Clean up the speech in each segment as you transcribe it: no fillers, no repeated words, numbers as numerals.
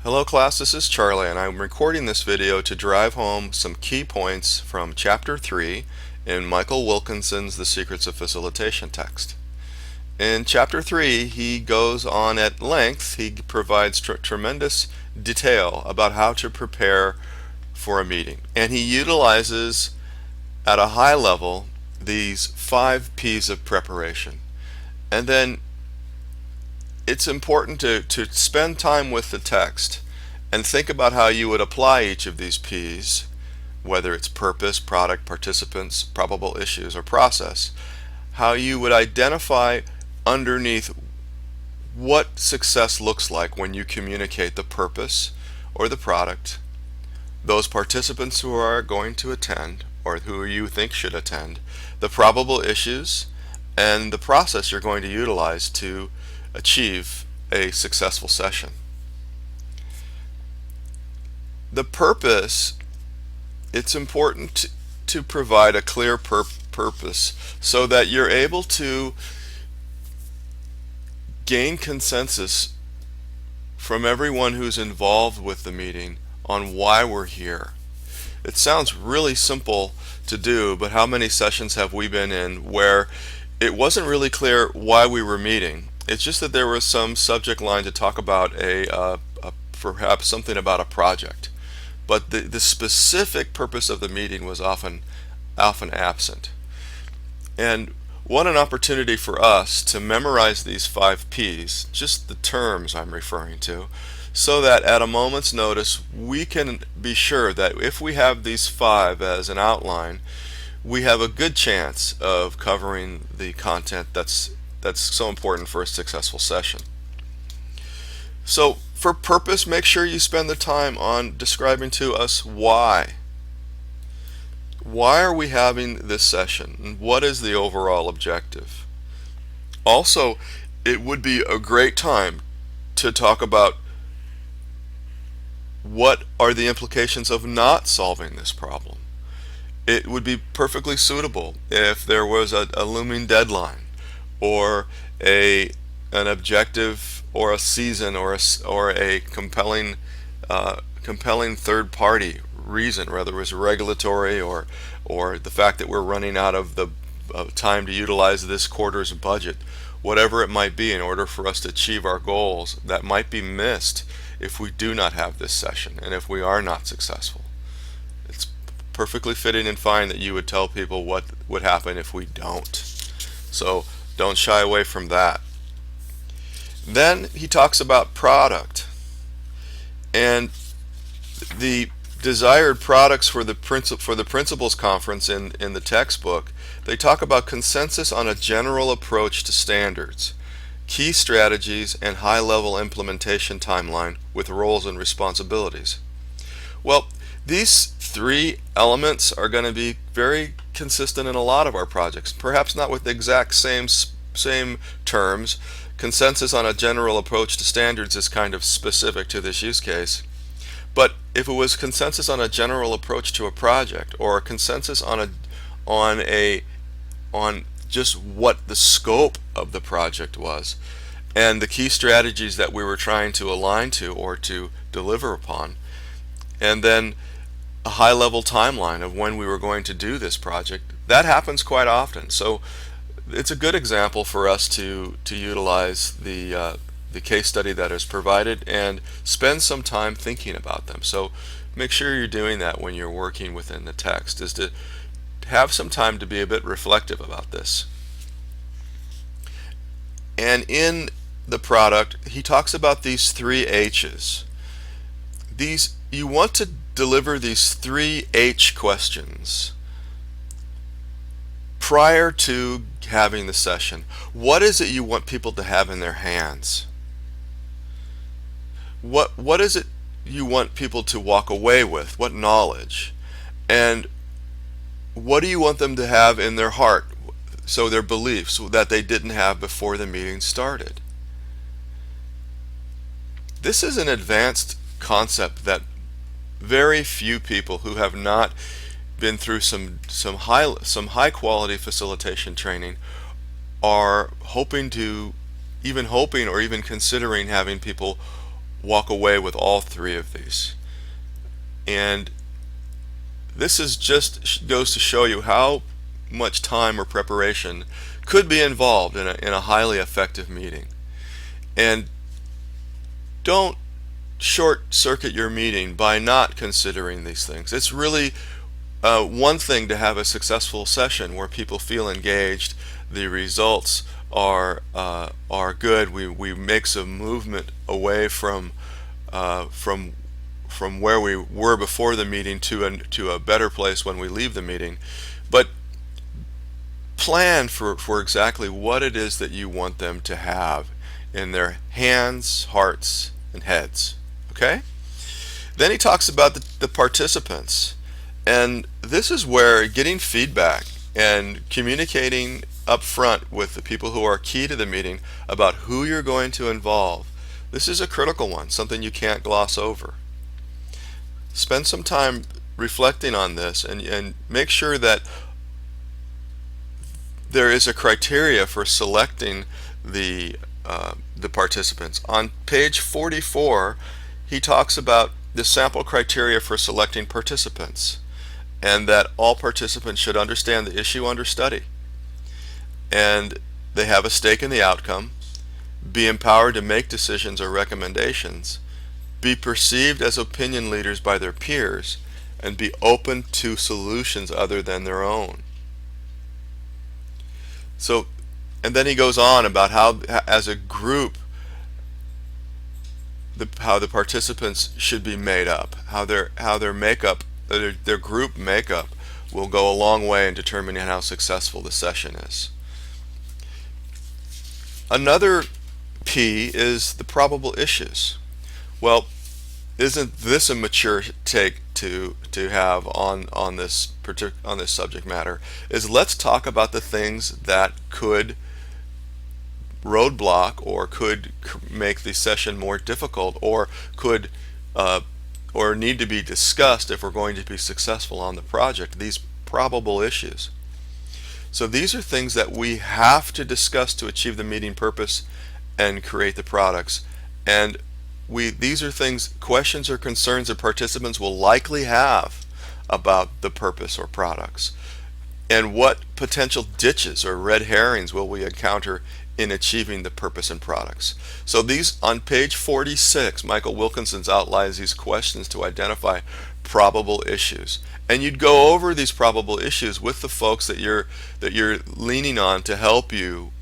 Hello class, this is Charlie and I'm recording this video to drive home some key points from Chapter 3 in Michael Wilkinson's The Secrets of Facilitation text. In Chapter 3 he goes on at length, he provides tremendous detail about how to prepare for a meeting, and he utilizes at a high level these 5 P's of preparation. And then it's important to spend time with the text and think about how you would apply each of these P's, whether it's purpose, product, participants, probable issues, or process, how you would identify underneath what success looks like when you communicate the purpose or the product, those participants who are going to attend or who you think should attend, the probable issues, and the process you're going to utilize to achieve a successful session. The purpose, it's important to provide a clear purpose so that you're able to gain consensus from everyone who's involved with the meeting on why we're here. It sounds really simple to do, but how many sessions have we been in where it wasn't really clear why we were meeting? It's just that there was some subject line to talk about perhaps something about a project, but the specific purpose of the meeting was often absent. And what an opportunity for us to memorize these 5 P's, just the terms I'm referring to, so that at a moment's notice we can be sure that if we have these 5 as an outline, we have a good chance of covering the content that's so important for a successful session. So for purpose, make sure you spend the time on describing to us why. Why are we having this session, and what is the overall objective? Also, it would be a great time to talk about what are the implications of not solving this problem. It would be perfectly suitable if there was a looming deadline, or an objective, or a season, or a compelling third party reason, whether it was regulatory or the fact that we're running out of the time to utilize this quarter's budget, whatever it might be, in order for us to achieve our goals that might be missed if we do not have this session and if we are not successful. It's perfectly fitting and fine that you would tell people what would happen if we don't. So don't shy away from that. Then he talks about product and the desired products for the principals conference in the textbook. They talk about consensus on a general approach to standards, key strategies, and high-level implementation timeline with roles and responsibilities. Well, these 3 elements are going to be very consistent in a lot of our projects, perhaps not with the exact same terms. Consensus on a general approach to standards is kind of specific to this use case. But if it was consensus on a general approach to a project, or a consensus on just what the scope of the project was, and the key strategies that we were trying to align to or to deliver upon, and then a high-level timeline of when we were going to do this project, that happens quite often. So it's a good example for us to utilize the case study that is provided and spend some time thinking about them. So make sure you're doing that when you're working within the text, is to have some time to be a bit reflective about this. And in the product, he talks about these 3 H's. You want to deliver these 3 H questions prior to having the session. What is it you want people to have in their hands? What is it you want people to walk away with? What knowledge? And what do you want them to have in their heart, so their beliefs that they didn't have before the meeting started? This is an advanced concept that very few people who have not been through some high quality facilitation training are hoping or even considering having people walk away with all three of these. And this is just goes to show you how much time or preparation could be involved in a highly effective meeting. And don't short circuit your meeting by not considering these things. It's really one thing to have a successful session where people feel engaged, the results are good. We make some movement away from where we were before the meeting to a better place when we leave the meeting. But plan for exactly what it is that you want them to have in their hands, hearts, and heads. Okay? Then he talks about the participants. And this is where getting feedback and communicating up front with the people who are key to the meeting about who you're going to involve. This is a critical one, something you can't gloss over. Spend some time reflecting on this and make sure that there is a criteria for selecting the participants. On page 44, he talks about the sample criteria for selecting participants, and that all participants should understand the issue under study, and they have a stake in the outcome, be empowered to make decisions or recommendations, be perceived as opinion leaders by their peers, and be open to solutions other than their own. So, and then he goes on about how, as a group, how the participants should be made up, how their makeup, their group makeup, will go a long way in determining how successful the session is. Another P is the probable issues. Well, isn't this a mature take to have on this subject matter? Is let's talk about the things that could roadblock or could make the session more difficult, or could or need to be discussed if we're going to be successful on the project. These probable issues. So these are things that we have to discuss to achieve the meeting purpose and create the products. And these are things, questions or concerns that participants will likely have about the purpose or products. And what potential ditches or red herrings will we encounter in achieving the purpose and products? So these, on page 46, Michael Wilkinson outlines these questions to identify probable issues. And you'd go over these probable issues with the folks that you're leaning on to help you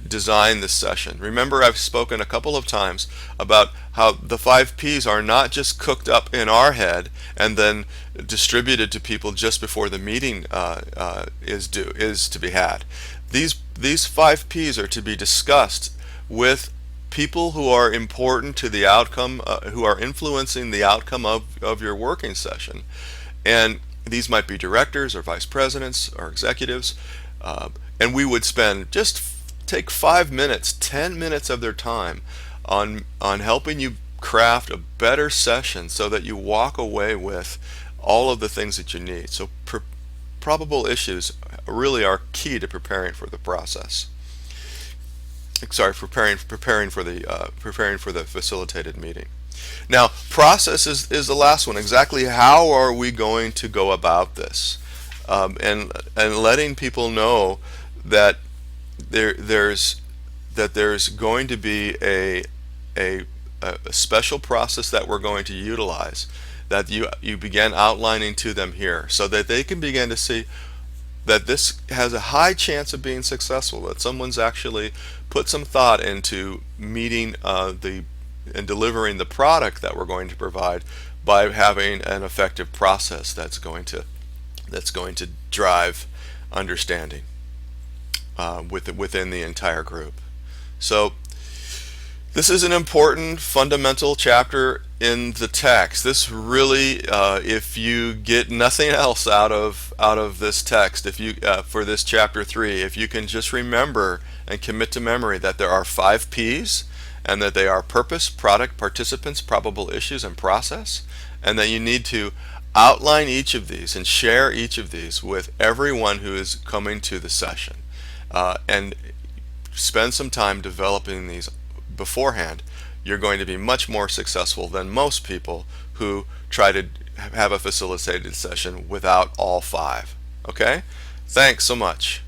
design this session. Remember, I've spoken a couple of times about how the 5 Ps are not just cooked up in our head and then distributed to people just before the meeting is to be had. These 5 Ps are to be discussed with people who are important to the outcome, who are influencing the outcome of your working session. And these might be directors or vice presidents or executives. And we would take 5 minutes, 10 minutes of their time on helping you craft a better session so that you walk away with all of the things that you need. So probable issues really are key to preparing for the process. Sorry, preparing for the facilitated meeting. Now, process is the last one. Exactly how are we going to go about this, and letting people know that there's going to be a special process that we're going to utilize, that you begin outlining to them here, so that they can begin to see that this has a high chance of being successful, that someone's actually put some thought into meeting and delivering the product that we're going to provide by having an effective process that's going to drive understanding within the entire group. So this is an important fundamental chapter in the text. This really, if you get nothing else out of this text, if you for this chapter 3, if you can just remember and commit to memory that there are 5 Ps, and that they are purpose, product, participants, probable issues, and process, and that you need to outline each of these and share each of these with everyone who is coming to the session, and spend some time developing these beforehand. you're going to be much more successful than most people who try to have a facilitated session without all five. Okay? Thanks so much.